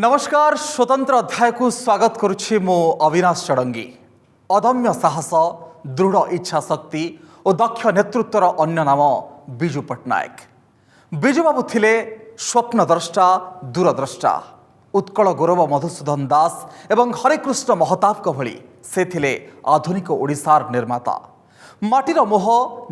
नमस्कार स्वतंत्र अध्याय को स्वागत करुछि मो अविनाश चढ़ंगी। अदम्य साहस दृढ़ इच्छा शक्ति और दक्ष नेतृत्वर अन्य नाम बिजू पट्टनायक। बिजू बाबू थिले स्वप्नद्रष्टा दूरद्रष्टा। उत्कल गौरव मधुसूदन दास एवं हरेकृष्ण महताब भली से थिले आधुनिक ओडिशार निर्माता। माटीर मोह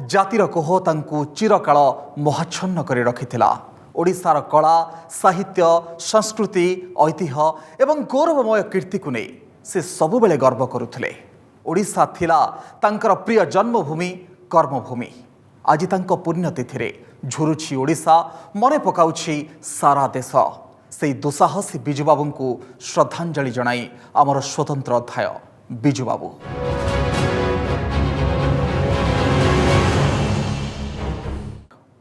जातिर कोह तांकु चिरकाल मोहाच्छन्न करि रखिथिला। ओडिशार कला साहित्य संस्कृति ऐतिह्य एवं गौरवमय कीर्ति को नहीं से सबुबेले गर्व करुथिले। ओडिशा थिला तांकर प्रिय जन्मभूमि कर्मभूमि। आज तांको पुण्यतिथि रे झुरुछि ओडिशा, मने पकाउछि सारा देश। से दुस्साहसी बिजू बाबू को श्रद्धांजलि जणाई आमर स्वतंत्र अध्याय बिजू बाबू।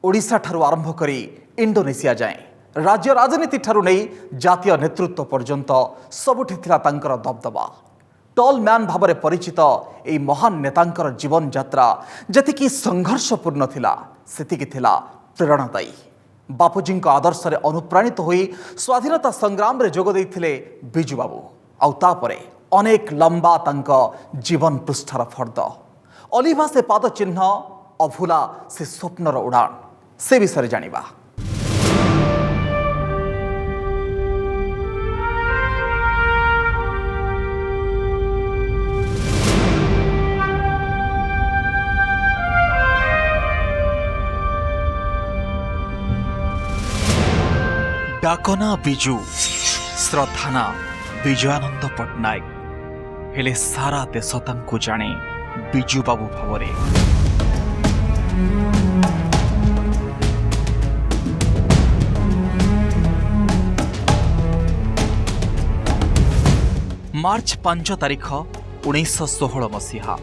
ओडिशा ठारू आरंभ करी इंडोनेशिया जाए राज्य राजनीति ठारू नहीं जातीय नेतृत्व पर्यंत सबुठी थिला तांकर दबदबा। टॉल मैन भाव परिचित ए महान नेतांकर जीवन यात्रा जतिकी संघर्षपूर्ण थिला सेतिकी थिला प्रेरणादायी। बापूजी आदर्श रे अनुप्राणित होई स्वाधीनता संग्राम रे जोग देइथिले बिजू बाबू। आउ तापरे अनेक लंबा तांक जीवन पृष्ठार फर्द। अलिभा से पाद चिन्ह, अभुला से स्वप्नर उड़ान, से विषय जानिबा। डाकना बिजू, श्रद्धाना विजयानंद पट्टनायक। हेले सारा देश तांकु जाने बिजू बाबू भावरे। मार्च 5 तारिख 1916 मसीहा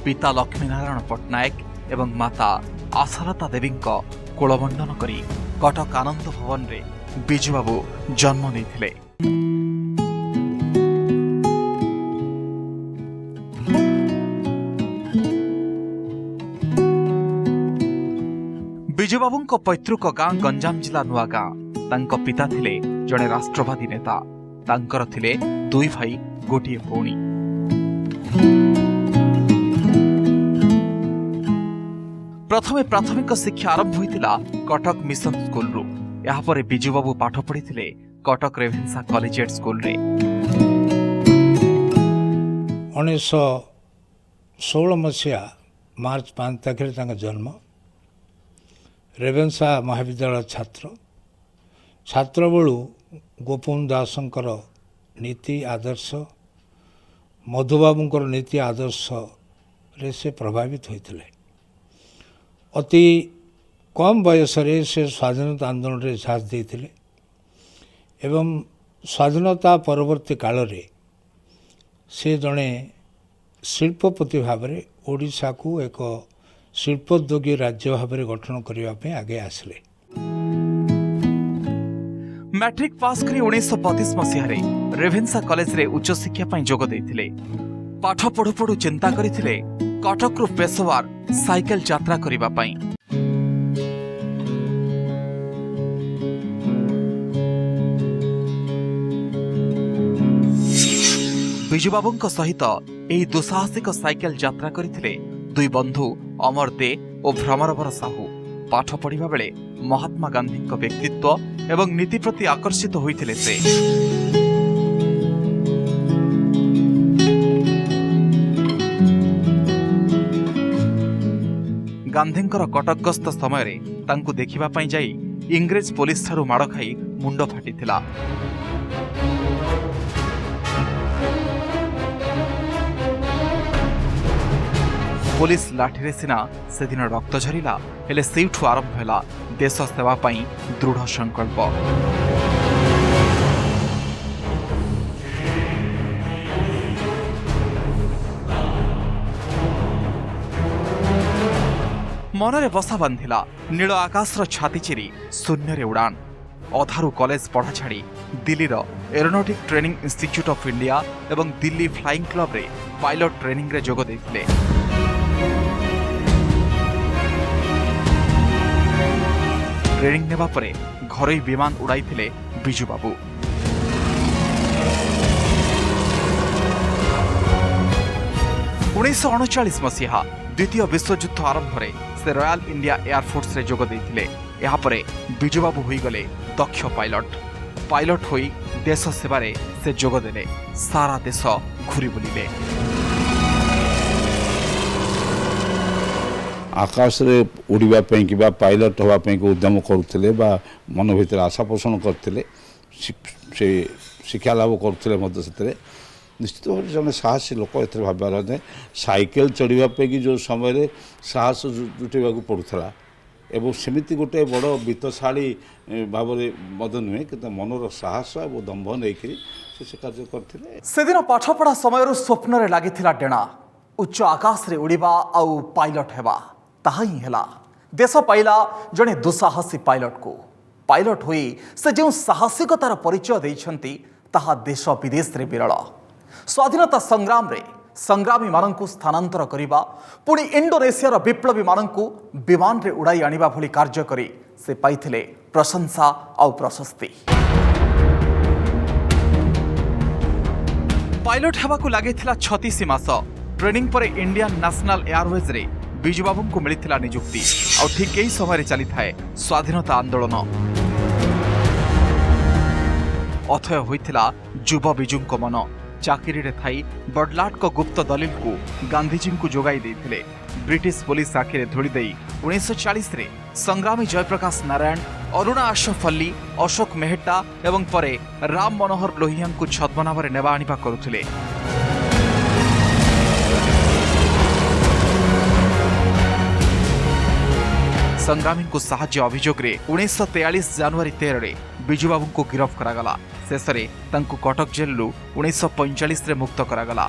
पिता लक्ष्मीनारायण पट्टनायक एवं माता आशालता देवी कोलमंडन करी कटक आनंद भवन रे बिजू बाबू जन्म नेइथिले। बिजू बाबू पैतृक गाँ गंजाम जिला नुआ गाँ। तांको पिता थिले जड़े राष्ट्रवादी नेता। तांकर थिले दुई भाई गोटिए भौणी। प्रथमे प्राथमिक शिक्षा आरंभ होइतिला कटक मिशन स्कूल रु। यहाँ पर बिजू बाबू पाठ पढ़ी कटक रेभेन्सा कॉलेजिएट स्कूल रे। 1916 मसीहा मार्च 5 तारिख जन्म। रेभेन्सा महाविद्यालय छात्र बेलू गोपबंधु दासंकर नीति आदर्श, मधुबाबूंकर नीति आदर्श रे से प्रभावित होते। अति कम बयस रे से स्वाधीनता आंदोलन रे साथ देते एवं स्वाधीनता परवर्ती काल रे से जड़े शिल्पपति भाव में ओडिशा को एक शिल्पोद्योगी राज्य भाव में गठन करने आगे आसिले। मैट्रिक पास करी 1932 मसीह रेभेन्सा कॉलेज रे उच्च शिक्षा पाई जोग देइथिले। पाठ पढ़ु पढ़ु चिंता करिथिले कटक रु पेशवार साइकेल यात्रा करिबा पाई। बिजू बाबूंक सहित एही दुस्साहसिक साइकेल यात्रा करिथिले दुई बंधु अमर दे और भ्रमरवर साहू। पाठ पढ़िबा बेले महात्मा गांधी व्यक्तित्व एवं नीति प्रति आकर्षित होइथिले से। गांधींकर कटक गस्त समय रे तांकु देखिबा पई जाई इंग्रेज पुलिस ठारू माड़ खाई मुंड फाटिथिला। पुलिस लाठी सिना से दिन रक्त झरिला, हेले सेठू आरंभ हैला देश सेवा पई दृढ़ संकल्प। मनरे बसा बांधिला नील आकाशर छाती चिरी शून्य रे उड़ान। अधारू कॉलेज पढ़ा छाड़ी Delhi aeronautic training institute of India एवं दिल्ली फ्लाइंग क्लब रे पायलट ट्रेनिंग रे जोग देथिले। ट्रेनिंग नेबा परे घरोई विमान उड़ाई बिजू बाबू। 1939 मसीहा द्वितीय विश्वयुद्ध आरंभ से रॉयल इंडिया एयरफोर्स रे जोग देइथिले। एहा परे बिजुबाबू होइगले दक्ष पायलट होई देश सेवारे से जोग देले। सारा देश घुरी बुलिले। आकाश रे उड़िबा पे कि पायलट हवा पे उद्यम करुले मन भर आशा पोषण करते से शिक्षा लाभ करुले निश्चित भाव जन साहसी लोक ए भाव साइकेल चढ़ापी कि जो समय साहस जुटेबा पड़ूला एवं सेमती गोटे बड़ वित्तशाली भाव में नुहे कि मनर साहस और दंभ नहीं से कार्य करते। सेदिन पाठपढ़ा समय स्वप्न रे लागिथिला डेणा उच्च आकाश रे उड़िबा आउ पायलट हेबा ताहा ही हेला। देश पाइला जड़े दुस्साहसी पायलट होई से जो साहसिकतार परिचय देइछंती ताहा देश विदेश रे विरल। स्वाधीनता संग्राम रे संग्रामी मानंकु स्थानांतर करिबा पुणी इंडोनेशियार विप्लवी मानंकु विमान रे उड़ाई आनिबा भली कार्य करी से पाइथिले प्रशंसा आउ प्रशस्ति। पायलट हेबाकु लागिथिला 36 मास। ट्रेनिंग पर इंडियन नेशनल एयरवेज रे बिजुबाबू को मिलिथिला नियुक्ति। आ ठीक यही समय चली थाए स्वाधीनता आंदोलन। अथय होइथिला युवा बिजुंको मन। चाकरी रे थाई बडलाट को गुप्त दलिल को गांधीजी को जोगाई देथिले। ब्रिटिश पुलिस आखिरे धूली देई 1940 रे संग्रामी जयप्रकाश नारायण, अरुणा आशफ अल्ली, अशोक मेहता एवं परे राम मनोहर लोहिया को छद्मनाभरे नेबा आनिबा करुथिले। संग्रामी को साहाय्य अभियोग रे 1943 जनवरी 13 रे बिजुबाबू को गिरफ्त करागला। शेष रे तांकु कटक जेल 1945 रे मुक्त करागला।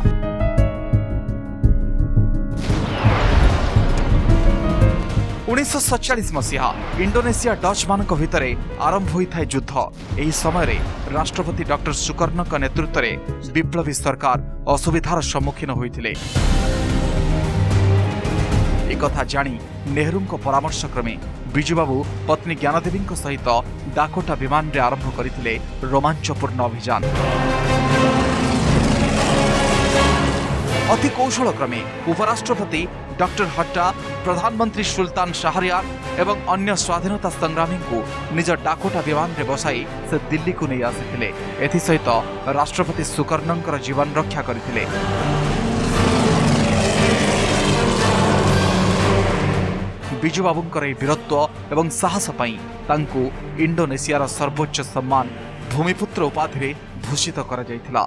उन्नीस 1947 मसीहा इंडोनेशिया डच मानक भितरे आरंभ होइथाय युद्ध। एही समय रे राष्ट्रपति डॉक्टर सुकर्णक नेतृत्व रे विप्लवी सरकार असुविधार सम्मुखीन होइथिले। एकथा जानी नेहरू परामर्श क्रमे बिजुबाबू पत्नी ज्ञानदेवी सहित डाकोटा विमान रे आरंभ करथिले रोमांचपूर्ण अभियान। अति कौशल क्रमे उपराष्ट्रपति डॉक्टर हट्टा, प्रधानमंत्री सुल्तान शाहरियार एवं अन्य स्वाधीनता संग्रामी को निज डाकोटा विमान रे बसाई से दिल्ली को नहीं आसिथिले। एथि सहित राष्ट्रपति सुकर्णकर जीवन रक्षा करथिले। बिजुबाबूंकर वीरत्व एवं साहस पाई तांकु इंडोनेशियार सर्वोच्च सम्मान भूमिपुत्र उपाधि रे भूषित करा जायथिला।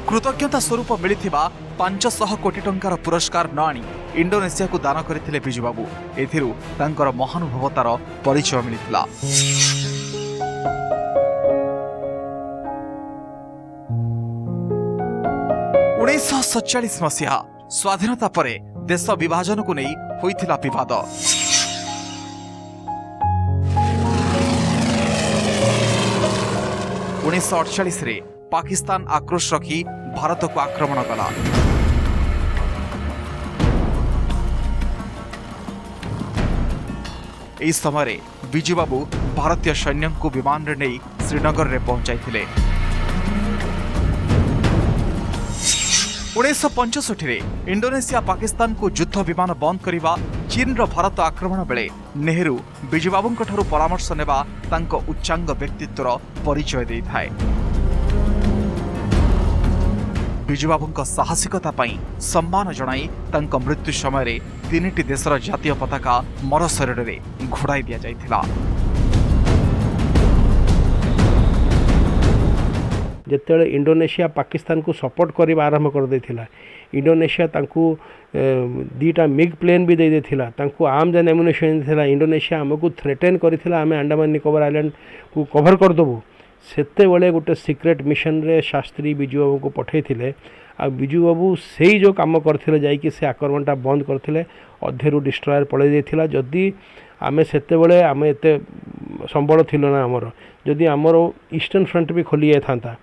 कृतज्ञता स्वरूप मिलिथिबा 500 कोटी टंकार पुरस्कार न आनी इंडोनेशिया को दान करथिले बिजुबाबू। एथिरु तांकर महानुभवतार परिचय मिलिथिला। 1947 मसीहा स्वाधीनता परे देश विभाजन को नहीं होइथिला विवाद। उन्नीस 1948 रे पाकिस्तान आक्रोश रखी भारत को आक्रमण कला। इस समय बिजुबाबू भारतीय सैन्य को विमान रे नहीं श्रीनगर रे पहुंचाइथिले। 1965 इंडोनेशिया पाकिस्तान को युद्ध विमान बंद करने चीन भारत आक्रमण बेले नेहरू बिजुबाबू परामर्श नेबा तांको उच्चांग व्यक्तित्वर परिचय दे थाए। बिजुबाबू साहसिकता पाई सम्मान जणाई तांको मृत्यु समय 3टी देशर जातीय पताका मर शरीर में घोड़ाई दिया जाइथिला। जिते इंडोनेशिया पाकिस्तान को सपोर्ट कर आरंभ कर देथिला, इंडोनेशिया तांकु 2टा मिग प्लेन भी दे देथिला, तांकु आर्म्स एंड एम्युनिशन देथिला। इंडोनेशिया हमको थ्रेटेन करथिला आमे अंडमान निकोबार आइलैंड को कवर कर देबू। सेते बेले गोटे सीक्रेट मिशन रे शास्त्री बिजुबाबू को पठेइथिले। आ बिजुबाबू सेही जो काम करथिले जाइकि से आक्रमणटा बंद करथिले। अधेरु डिस्ट्रॉयर पळे देथिला। जदि आमे सेते बेले आमे एते संबळ थिलो ना हमर, जदि हमर ईस्टर्न फ्रंट भी खोली जाय थांता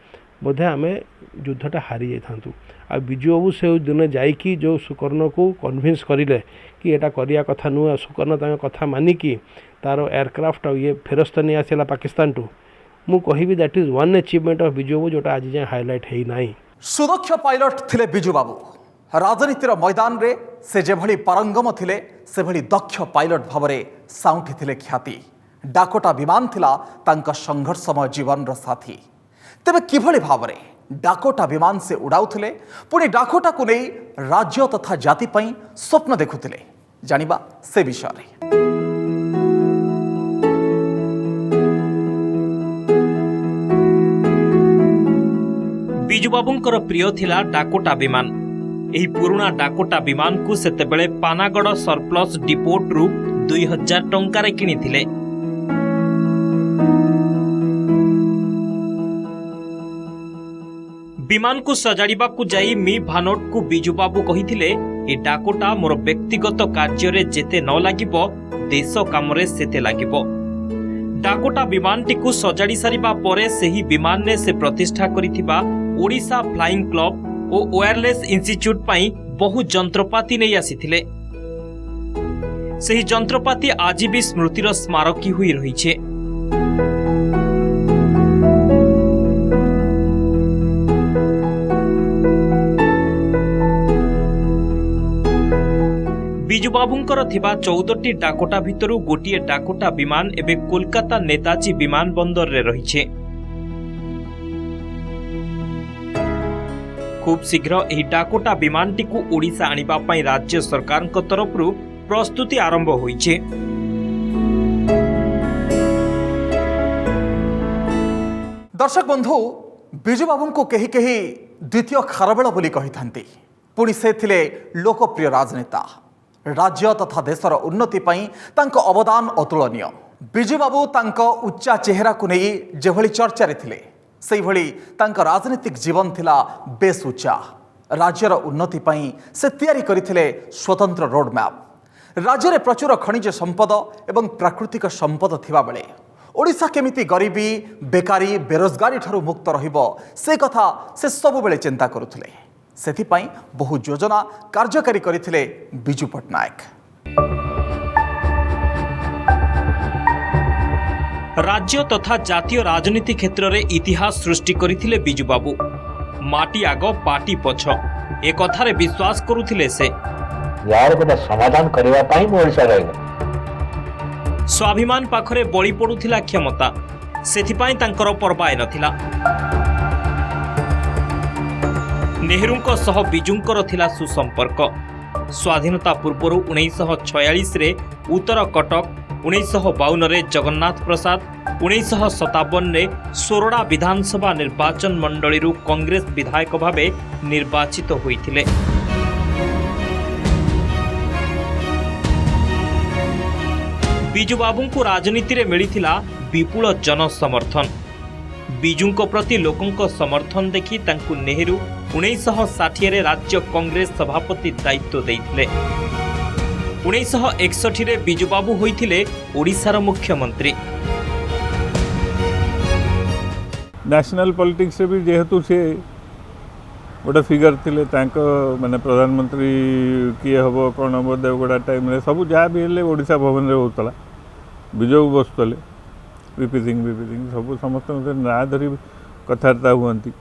बोधे आम युद्धटा हारी जाइथांतु। आ बिजुबाबू से दिन जाइकी जो सुकर्ण को कन्विन्स करिले कि एटा करिया कथा नुह, सुकर्ण तांका कथा मानिकी तार एयरक्राफ्ट ये फेरस्त नहीं आसला पाकिस्तान टू। मु कहिबी that is one achievement of बिजुबाबू जोटा आज जाए हाईलाइट है नहीं। सुदक्ष पायलट थिले बिजू बाबू। राजनीतिर मैदान रे से जेभली पारंगम थिले सेभली दक्ष पायलट भावरे साउंठी थिले ख्याति। डाकोटा विमान थिला तांका संघर्षमय जीवन रो साथी। तेबे किभली भावरे डाकोटा विमान से उड़ाउथिले पुणी डाकोटा को नहीं राज्य तथा जाति पई स्वप्न देखुथिले जानिबा से विषय रे। बिजुबाबूंकर प्रिय थिला डाकोटा विमान। एही पुराना डाकोटा विमान को सेतेबेले पानागड़ सरप्लस डिपोट रु 2000 टंकार किनिथिले। विमान को सजाड़िबा को जाई मी भानोट को बिजुबाबू कहिथिले ए डाकोटा मोर व्यक्तिगत कार्य रे जेते न लागिबो देश कामरे सेते लागिबो। डाकोटा विमानटी को सजाड़ी सारिबा परे सेही विमान ने से प्रतिष्ठा करिथिबा ओडिशा फ्लाइंग क्लब और वायरलेस इंस्टीट्यूट पाई बहु जंत्रपाति नहीं आसीथिले। सेही जंत्रपाति आज भी स्मृतिर स्मारकी हुई रहिछे। बिजुबाबूंकर थिबा 14टी डाकोटा भितरु गोटिए डाकोटा विमान एबे कोलकाता नेताजी विमान बंदर रे रहिछे। खूब शीघ्र एही डाकोटा विमानटी को ओडिशा आनिबा पई राज्य सरकारक तरफरु प्रस्तुति आरंभ होइछे। दर्शक बंधु बिजू बाबू को कही कही द्वितीय खारबेल बोली कही थांती। पुणी से थिले लोकप्रिय राजनेता। राज्य तथा देशर उन्नति पई तांको अवदान अतुलनीय। बिजू बाबू तांको उच्चा चेहरा को नहीं जेभली चर्चा रे थिले सेही भली तांको राजनीतिक जीवन थिला बेस उच्चा। राज्यर उन्नति पई से तैयारी करिथिले स्वतंत्र रोड मैप। राज्य में प्रचुर खनिज संपद एवं प्राकृतिक संपद थिबा बेले ओडिशा केमिति गरीबी बेकारी बेरोजगारी ठारू मुक्त रहिबो से कथा से सब बेले चिंता करुथिले। सेथिपाई बहु योजना कार्यकारी करिथिले बिजू पट्टनायक। राज्य तथा जातीय राजनीति क्षेत्र में इतिहास सृष्टि करथिले बिजू बाबू। माटी आग पार्टी पछ ए कथारे विश्वास करुथिले से। यार गोटे समाधान करबा पई ओडिशा रहबो। स्वाभिमान पाखरे बळी पडुथिला क्षमता सेथिपाई तांकर परबाय नथिला। नेहरूंको सह बिजुंकर थिला सुसंपर्क। स्वाधीनता पूर्व 1946 रे उत्तर कटक, 1952 रे जगन्नाथ प्रसाद, 1957 रे सोरडा विधानसभा निर्वाचन मंडली कांग्रेस विधायक भावे निर्वाचित होइथिले। बिजू बाबू को राजनीति रे मिलिथिला विपुल जन समर्थन। बिजुंको प्रति लोकंको समर्थन देखि तांकु नेहरू 1960 रे राज्य कांग्रेस सभापति दायित्व देइथिले। 1961 रे बिजू बाबू होइथिले ओडिशार मुख्यमंत्री। नेशनल पॉलिटिक्स भी जेहेतु से गोटे फिगर थिले तांको माने प्रधानमंत्री किए हबो कोन हबो देवगड़ा टाइम रे सब जहाँ भी हेले ओडिशा भवन रे होतला विजय बसतले वीपी सिंह सब समस्त ना धरी कथबार्ता हुअंती।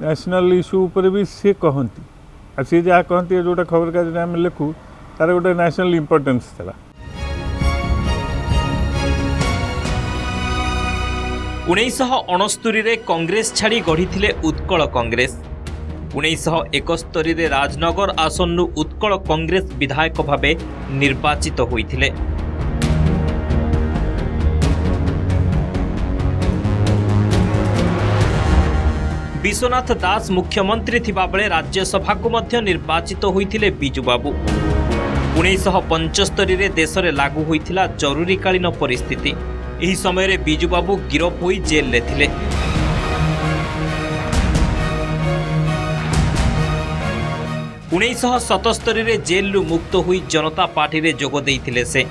नेशनल इश्यू पर भी सी कहती आ सी जहाँ कहती जोटा खबर कागज आम लिखू तार गोटे नेशनल इम्पोर्टेंस था। 1969 रे कांग्रेस छाड़ी गढ़ी उत्कल कांग्रेस। 1971 रे राजनगर आसन्नु उत्कल कांग्रेस विधायक भावे निर्वाचित होइथिले। विश्वनाथ दास मुख्यमंत्री थिबा बेले राज्यसभा को मध्य निर्वाचित होइथिले बिजू बाबू। 1975 रे देश रे लागू होइथिला जरूरीकालीन परिस्थिति। एही समय रे बिजू बाबू गिरफ होई जेल ले थिले। 1977 रे जेल रु मुक्त हुई जनता पार्टी रे जोग देइथिले से।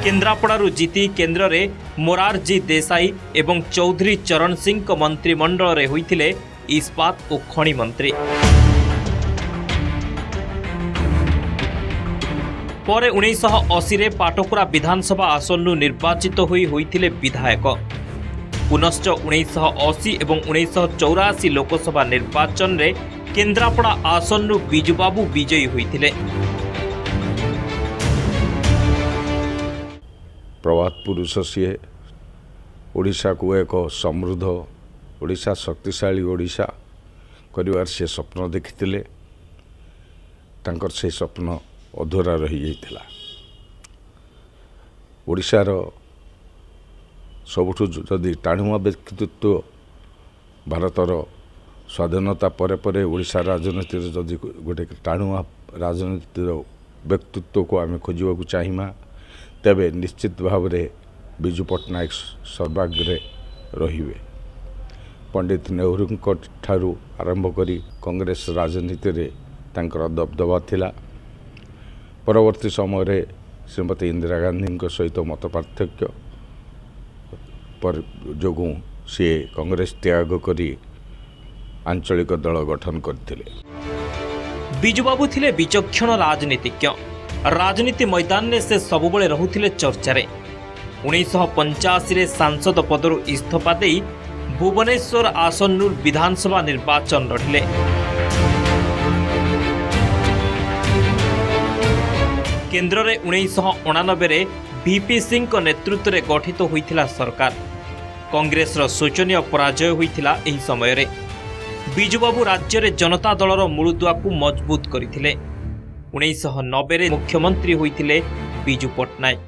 केन्द्रापड़ारू जीति केन्द्र रे मोरारजी देसाई एवं चौधरी चरण सिंह को मंत्रिमंडल रे होइथिले इस्पात और खनि मंत्री। ପରେ 1980 ପାଟକୁରା ବିଧାନସଭା ଆସନରୁ ନିର୍ବାଚିତ ହୋଇଥିଲେ ବିଧାୟକ। ପୁନଶ୍ଚ 1980 ଏବଂ 1984 ଲୋକସଭା ନିର୍ବାଚନରେ କେନ୍ଦ୍ରାପଡ଼ା ଆସନରୁ ବିଜୁବାବୁ ବିଜୟୀ ହୋଇଥିଲେ। प्रभात पुरुष सी ओडिशा को एक समृद्ध ओडिशा शक्तिशाली ओडिशा करिवार से स्वप्न देखिथिले। तांकर से स्वप्न अधूरा रही जाइथिला। ओडिशार सबुठु जदि टाणुआ व्यक्तित्व भारतर स्वाधीनता परे परे ओडिशा राजनीति जदि गोटे टाणुआ राजनीतिर व्यक्तित्व को आम खोजा चाहिमा तेबे निश्चित भाव में विजु पट्टनायक सर्वाग्रे रहिबे। पंडित नेहरू ठारू आरंभ करी कांग्रेस राजनीति रे तांकर दबदबा थिला। परवर्ती समय रे श्रीमती इंदिरा गांधी सहित मत पार्थक्य पर जोगु सी कांग्रेस त्याग करी आंचलिक दल गठन करथिले। बिजुबाबू थिले विचक्षण राजनीतिज्ञ। राजनीति मैदान में से सबुबले रहुथिले चर्चारे। 1985 रे सांसद पदरु इस्तीफा देई भुवनेश्वर आसनରୁ विधानसभा निर्वाचन लढिले। केन्द्र रे 1989 रे वीपी सिंह को नेतृत्व रे गठित होइथिला सरकार। कांग्रेस रो शोचनीय पराजय होइथिला एही समय रे। बिजुबाबू राज्य रे जनता दलर मूलदुआ को मजबूत करिथिले। 1990 रे मुख्यमंत्री होइथिले बिजु पट्टनायक।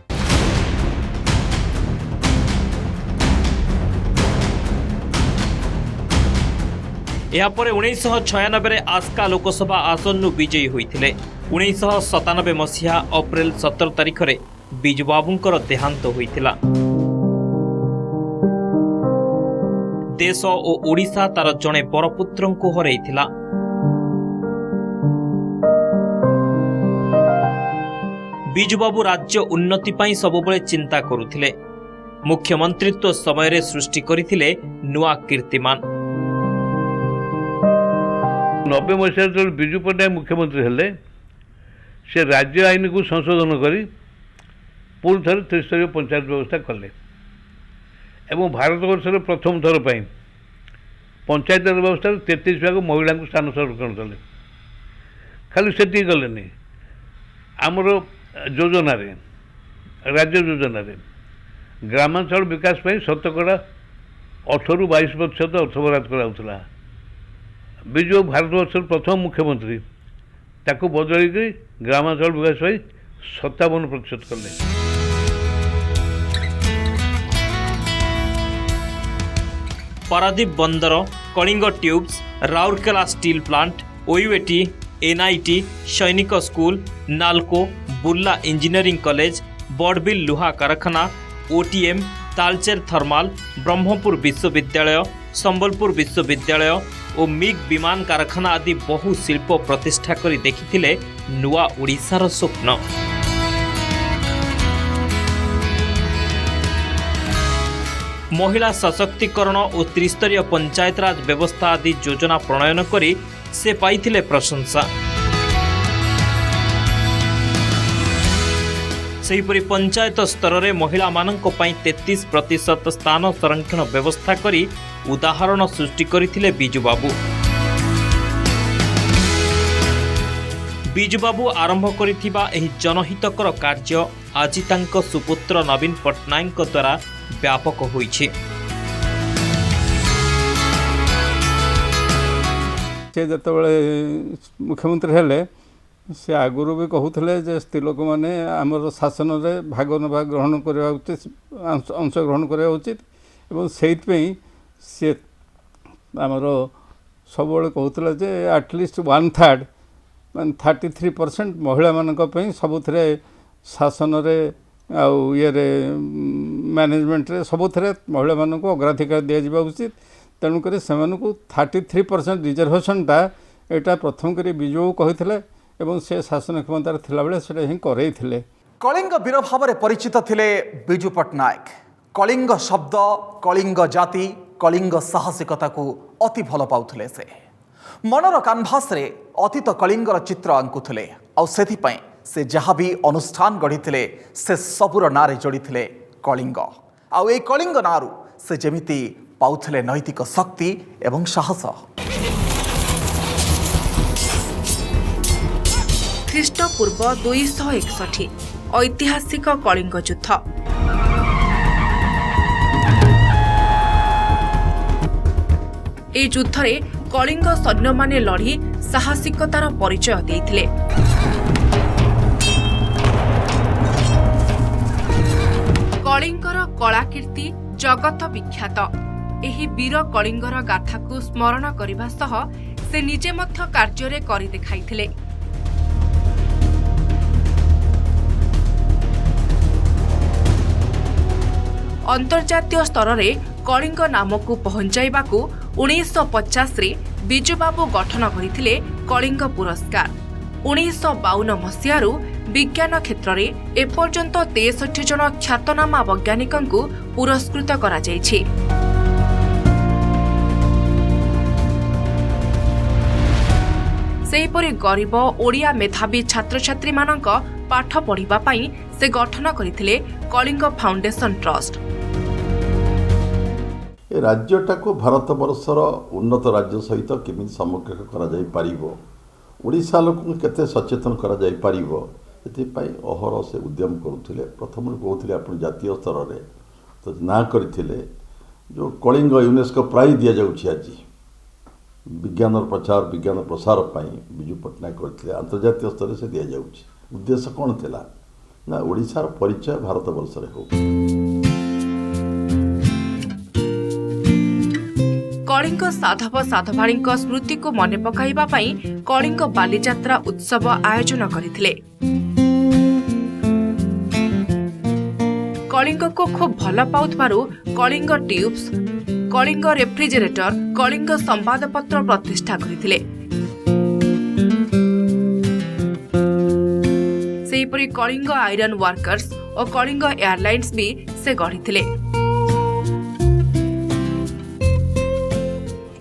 यापर 1996 रे आस्का लोकसभा आसननु विजयी होइथिले। 1997 मसीहा अप्रैल 17 तारिख रे बिजुबाबूंकर देहांत होइथिला। देश और ओडिशा तार जणे बरपुत्रंकु हरैथिला। बिजुबाबू राज्य उन्नति पाई सबुबले चिंता करुथिले। मुख्यमंत्रित्व समय रे सृष्टि करिथिले नुआ कीर्तिमान। 90 मसीह जो विजु पट्टनायक मुख्यमंत्री हेले से राज्य आईन को संशोधन करी पुणी थे त्रिस्तरीय पंचायत व्यवस्था कले एवं भारतवर्ष प्रथम थर पर पंचायत व्यवस्था 33 भाग महिला को स्थान संरक्षण कले। खाली से गले आमर योजन राज्य योजन ग्रामांचल विकास पर शतकड़ा 18 ରୁ 22% अर्थ बराद कराउथला। बिजु भारतवर्ष प्रथम मुख्यमंत्री ताकू बदल ग्रामांचल विकास पर 57% कले। पारादीप बंदर, Kalinga Tubes, Rourkela Steel Plant, OUAT, NIT, Sainik School, NALCO, Burla Engineering College, Barbil लुहा कारखाना, ओटीएम, तालचेर थर्माल, ब्रह्मपुर विश्वविद्यालय, संबलपुर विश्वविद्यालय और मिग विमान कारखाना आदि बहु शिल्प प्रतिष्ठा करी देखिथिले नुआ ओडिशार स्वप्न। महिला सशक्तिकरण और त्रिस्तरीय पंचायतराज व्यवस्था आदि योजना प्रणयन करी से पाइथिले प्रशंसा। सेहीपरि पंचायत स्तर में महिला मानक पई 33% स्थान संरक्षण व्यवस्था करी उदाहरण सृष्टि करथिले बिजुबाबू। बिजुबाबू आरंभ करिथिबा एही जनहितकर कार्य आज तांको सुपुत्र नवीन पट्टनायक द्वारा व्यापक होइछि। से जतबले मुख्यमंत्री हेले से आगुरु भी कहूले जे स्त्री लोक मैंने आमर शासन में भाग नभाग ग्रहण करवा उचित अंश ग्रहण करवा उचित एवं से सी आमर सब कहते जे एटलिस्ट 1/3 मान 33% महिला मानक सबुथिरे शासन आउ ये मैनेजमेंट रे सबुथिरे महिला मानक अग्राधिकार दि जावा उचित। तेणुक से 33% रिजर्वेशनटा यहाँ प्रथम कर बिजु कहते एवं से शासन क्षमतार थिला बेले सेटा ही करैथिले। कलिंग वीर भाव में परिचित थिले बिजु पट्टनायक। कलिंग शब्द, कलिंग जाति, कलिंग साहसिकता को अति भल पाउथिले। से मनर कानभास रे अतीत कलिंगर चित्र आंकुथिले। आउ सेथिपई से जहाँ भी अनुष्ठान गढ़ी से सबुर नारे जोड़ी कलिंग आउ ए कलिंग नारू से जेमिति पाउथले नैतिक शक्ति एवं साहस। ख्रीष्टपूर्व 261 ऐतिहासिक कलिंग युद्ध। ए युद्धरे कलिंग सैन्य माने लड़ी साहसिकतार परिचय देइथिले। कलिंगर कलाकीर्ति जगत विख्यात। एही वीर कलिंगर गाथाकू स्मरण करने सह से निजे मध्य कार्य करि देखाइथिले। अंतर्जातीय स्तर में कलिंग नाम को पहुंचाइबाकू 1950 रे बिजुबाबू गठन करथिले कलिंग पुरस्कार। 1952 मसीहारू विज्ञान क्षेत्र में एपर्यंत 63 जन ख्यातनामा वैज्ञानिकंकू पुरस्कृत करा जायछि। सेहीपरि गरीब ओडिया मेधावी छात्र छात्री मानक पाठ पढ़िबा पई से गठन करथिले कलिंग फाउंडेशन ट्रस्ट। ए राज्यटा को भारत वर्षर उन्नत राज्य सहित केमी समकक्ष करा लोक केते सचेतन करा अहर से उद्यम करुले। प्रथम कहते आप जातीय स्तर में तो ना करथिले जो कलिंग यूनेस्को प्राइज दि जाउछि आज विज्ञान प्रचार विज्ञान प्रसार पर विजु पट्टनायक करथिले। अंतर्जातीय स्तर से दि जाउछि। उद्देश्य कौन थिला ना ओडिशार परिचय भारत वर्ष रे हो। कलिंग साधव साधवाणी स्मृति को मन पकाइबा पई कलिंग बालीजात्रा उत्सव आयोजन करथिले। कलिंग को खूब भल पाउथबारु कलिंग ट्यूब्स, कलिंग रेफ्रिजरेटर, कलिंग संवादपत्र प्रतिष्ठा करथिले। सेहीपरि कलिंग आयरन वर्कर्स और कलिंग एयरलाइंस भी से गढ़िथिले।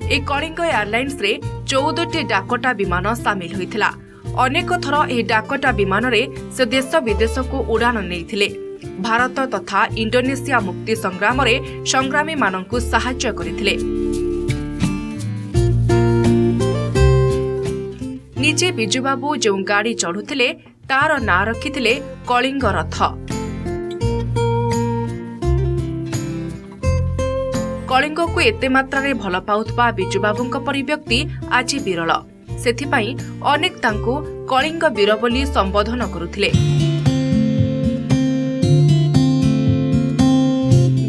ए कलिंग एयरलाइंस रे 14टी डाकोटा विमान सामिल होइथिला। अनेक थर ए डाकोटा विमान रे से देश विदेश को उड़ान नैथिले। भारत तथा इंडोनेशिया मुक्ति संग्राम रे संग्रामी माननकु सहायता करिथिले। निजे बिजुबाबू जो गाड़ी चढ़ुथिले तार ना रखिथिले कलिंग रथ। कलिंग को एते मात्रा रे भल पाउथबा बिजुबाबूंक परि व्यक्ति आज विरल। सेथिपाई अनेक तांको कलिंग वीर बोली संबोधन करुथिले।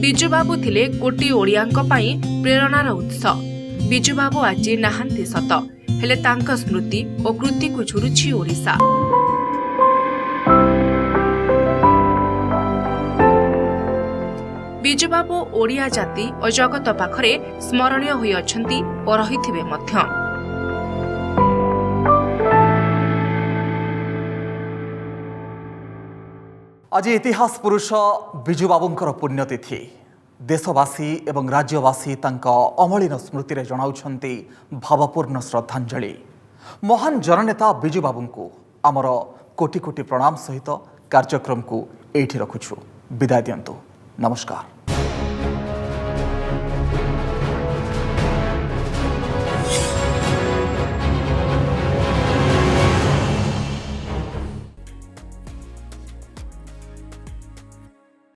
बिजुबाबू थिले कोटी ओडियांक पई प्रेरणार उत्स। बिजुबाबू आज नाहांती सत हेले तांक स्मृति और कृति को झुरुछि ओडिशा। बिजुबाबू ओडिया जाति और जगत पाखरे स्मरणीय होई अछंती और रहिथिबे मध्य। आज इतिहास पुरुष बिजुबाबूंकर पुण्यतिथि। देशवासी एवं राज्यवासी तांका अमलिन स्मृति रे जणाउछंती भावपूर्ण श्रद्धांजलि। महान जननेता बिजुबाबूंकु आमर कोटि कोटि प्रणाम सहित कार्यक्रम को एठी रखुछु। विदाय दियंतु। नमस्कार।